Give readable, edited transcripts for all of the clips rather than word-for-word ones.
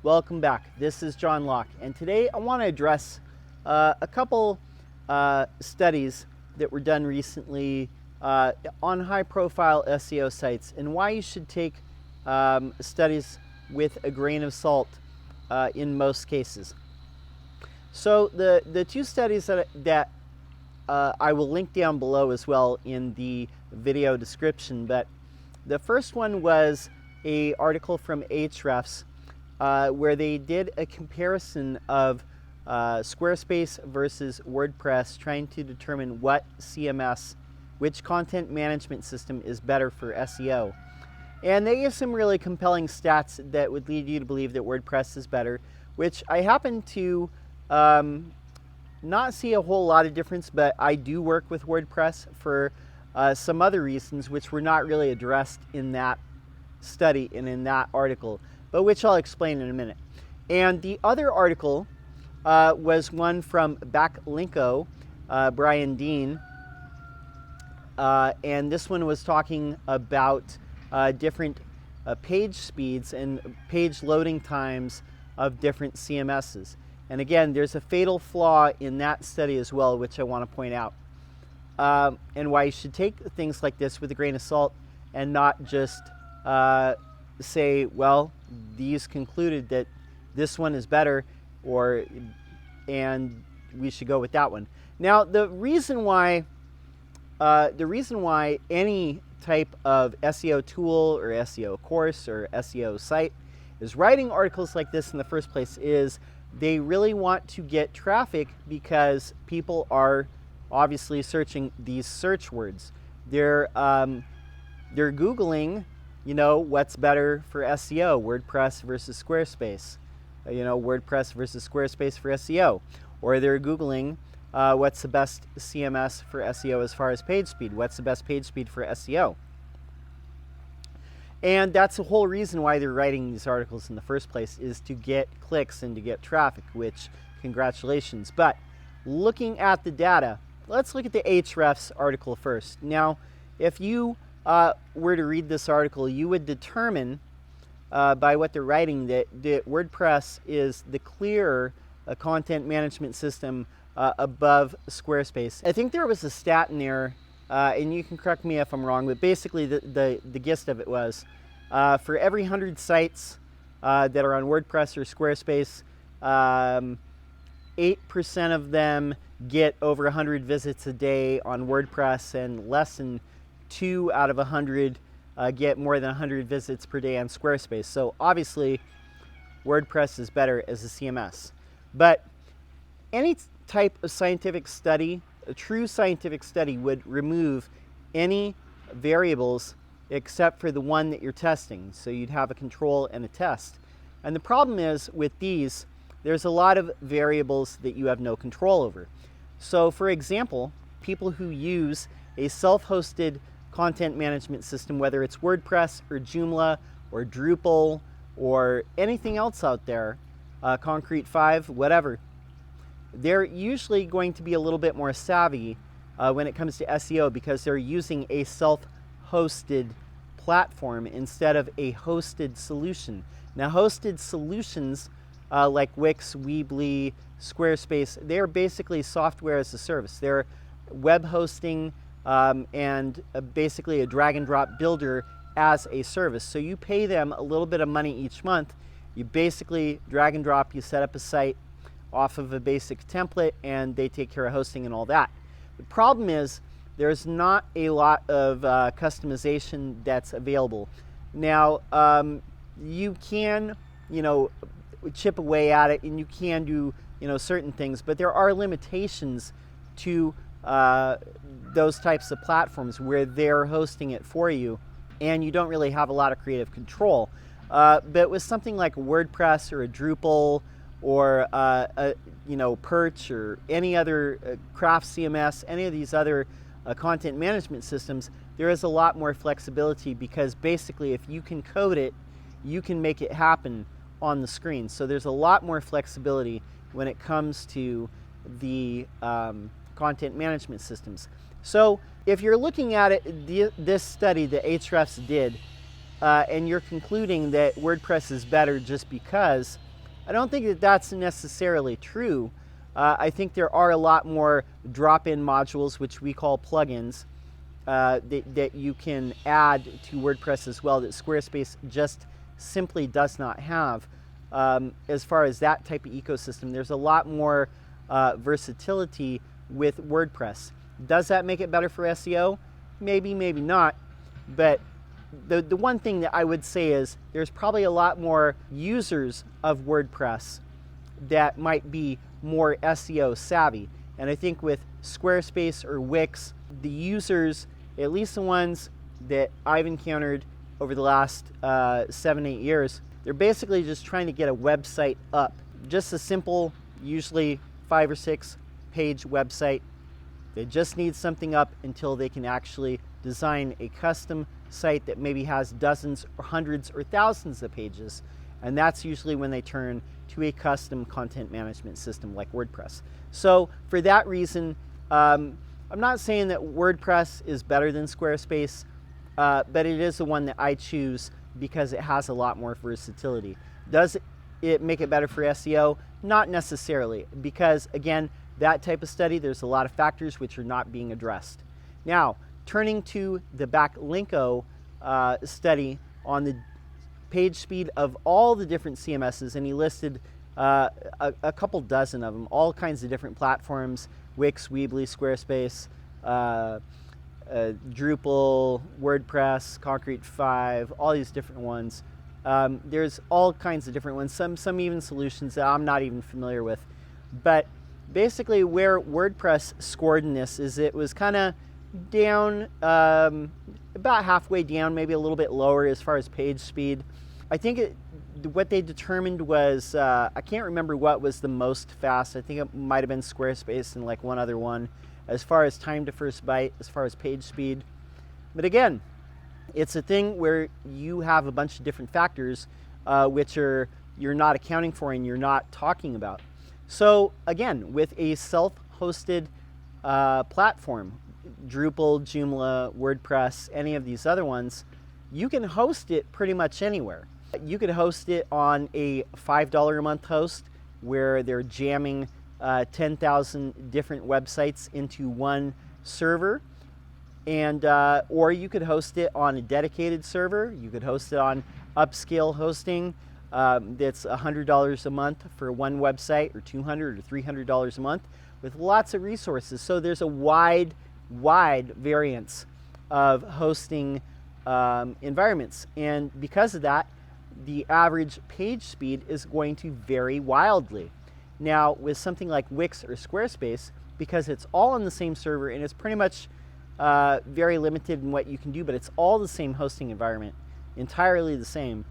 Welcome back. This is John Locke, and today I want to address a couple studies that were done recently on high-profile SEO sites, and why you should take studies with a grain of salt in most cases. So the two studies that I will link down below as well in the video description, but the first one was an article from Ahrefs where they did a comparison of Squarespace versus WordPress, trying to determine what CMS, which content management system is better for SEO. And they give some really compelling stats that would lead you to believe that WordPress is better, which I happen to not see a whole lot of difference, but I do work with WordPress for some other reasons which were not really addressed in that study and in that article, but which I'll explain in a minute. And the other article was one from Backlinko, Brian Dean, and this one was talking about different page speeds and page loading times of different CMSs. And again, there's a fatal flaw in that study as well, which I want to point out, and why you should take things like this with a grain of salt and not just say, well, these concluded that this one is better, and we should go with that one. Now, the reason why any type of SEO tool or SEO course or SEO site is writing articles like this in the first place is they really want to get traffic, because people are obviously searching these search words. They're Googling, what's better for SEO, WordPress versus Squarespace, WordPress versus Squarespace for SEO, or they're Googling what's the best CMS for SEO as far as page speed, what's the best page speed for SEO. And that's the whole reason why they're writing these articles in the first place, is to get clicks and to get traffic, which, congratulations. But looking at the data, let's look at the Hrefs article first. Now, if you were to read this article, you would determine by what they're writing that WordPress is the clearer content management system above Squarespace. I think there was a stat in there, and you can correct me if I'm wrong, but basically the gist of it was for every 100 sites that are on WordPress or Squarespace, 8% of them get over 100 visits a day on WordPress, and less than 2 out of 100 get more than 100 visits per day on Squarespace. So obviously WordPress is better as a CMS. But any type of scientific study, a true scientific study, would remove any variables except for the one that you're testing. So you'd have a control and a test. And the problem is with these, there's a lot of variables that you have no control over. So for example, people who use a self-hosted content management system, whether it's WordPress or Joomla or Drupal or anything else out there, Concrete 5, whatever, they're usually going to be a little bit more savvy when it comes to SEO, because they're using a self-hosted platform instead of a hosted solution. Now, hosted solutions like Wix, Weebly, Squarespace, they're basically software as a service. They're web hosting and basically a drag and drop builder as a service. So you pay them a little bit of money each month. You basically drag and drop, you set up a site off of a basic template, and they take care of hosting and all that. The problem is there's not a lot of customization that's available. Now, you can, chip away at it, and you can do, certain things, but there are limitations to those types of platforms where they're hosting it for you, and you don't really have a lot of creative control. But with something like WordPress or a Drupal or Perch or any other Craft CMS, any of these other content management systems, there is a lot more flexibility, because basically if you can code it, you can make it happen on the screen. So there's a lot more flexibility when it comes to the content management systems. So if you're looking at it, this study that Ahrefs did, and you're concluding that WordPress is better just because I don't think that that's necessarily true. I think there are a lot more drop-in modules, which we call plugins, that you can add to WordPress as well that Squarespace just simply does not have. As far as that type of ecosystem, there's a lot more versatility with WordPress. Does that make it better for SEO? Maybe, maybe not. But the one thing that I would say is there's probably a lot more users of WordPress that might be more SEO savvy. And I think with Squarespace or Wix, the users, at least the ones that I've encountered over the last 7-8 years, they're basically just trying to get a website up. Just a simple, usually 5 or 6 page website. They just need something up until they can actually design a custom site that maybe has dozens or hundreds or thousands of pages. And that's usually when they turn to a custom content management system like WordPress. So for that reason, I'm not saying that WordPress is better than Squarespace, but it is the one that I choose because it has a lot more versatility. Does it make it better for SEO? Not necessarily, because again, that type of study, there's a lot of factors which are not being addressed. Now, turning to the Backlinko study on the page speed of all the different CMSs, and he listed a couple dozen of them, all kinds of different platforms: Wix, Weebly, Squarespace, Drupal, WordPress, Concrete 5, all these different ones. There's all kinds of different ones, some even solutions that I'm not even familiar with. But basically where WordPress scored in this is it was kind of down, about halfway down, maybe a little bit lower as far as page speed. I think what they determined was, I can't remember what was the most fast. I think it might have been Squarespace and like one other one, as far as time to first byte, as far as page speed. But again, it's a thing where you have a bunch of different factors which you're not accounting for and you're not talking about. So again, with a self-hosted platform, Drupal, Joomla, WordPress, any of these other ones, you can host it pretty much anywhere. You could host it on a $5 a month host where they're jamming 10,000 different websites into one server, and or you could host it on a dedicated server. You could host it on upscale hosting that's $100 a month for one website, or $200 or $300 a month, with lots of resources. So there's a wide variance of hosting environments, and because of that, the average page speed is going to vary wildly. Now, with something like Wix or Squarespace, because it's all on the same server and it's pretty much very limited in what you can do, but it's all the same hosting environment, entirely the same,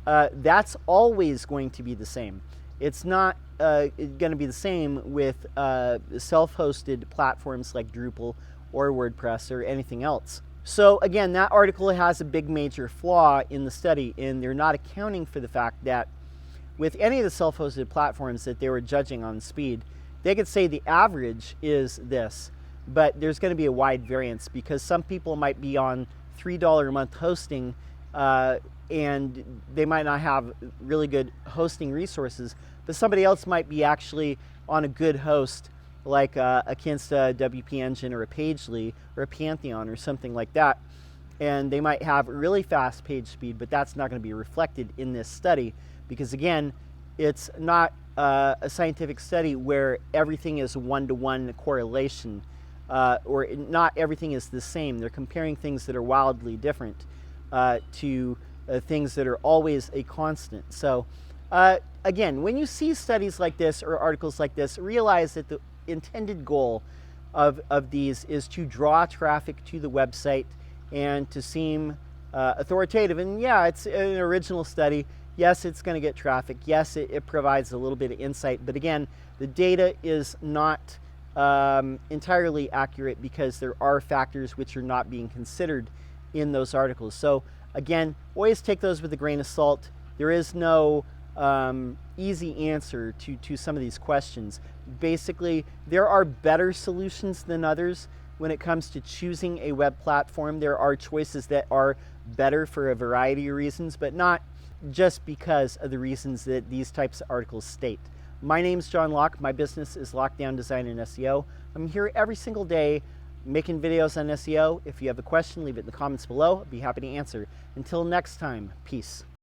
that's always going to be the same. It's not going to be the same with self-hosted platforms like Drupal or WordPress or anything else. So again, that article has a big major flaw in the study, and they're not accounting for the fact that with any of the self-hosted platforms that they were judging on speed, they could say the average is this, but there's going to be a wide variance because some people might be on $3 a month hosting and they might not have really good hosting resources, but somebody else might be actually on a good host like against a WP Engine or a Pagely or a Pantheon or something like that, and they might have really fast page speed, but that's not going to be reflected in this study because again, it's not a scientific study where everything is one-to-one correlation, or not everything is the same. They're comparing things that are wildly different to things that are always a constant. So again, when you see studies like this or articles like this, realize that the intended goal of these is to draw traffic to the website and to seem authoritative. And yeah, it's an original study. Yes, it's going to get traffic. Yes, it provides a little bit of insight. But again, the data is not entirely accurate because there are factors which are not being considered in those articles. So again, always take those with a grain of salt. There is no easy answer to some of these questions. Basically, there are better solutions than others when it comes to choosing a web platform. There are choices that are better for a variety of reasons, but not just because of the reasons that these types of articles state. My name's John Locke. My business is Lockdown Design and SEO. I'm here every single day making videos on SEO. If you have a question, leave it in the comments below. I'd be happy to answer. Until next time, peace.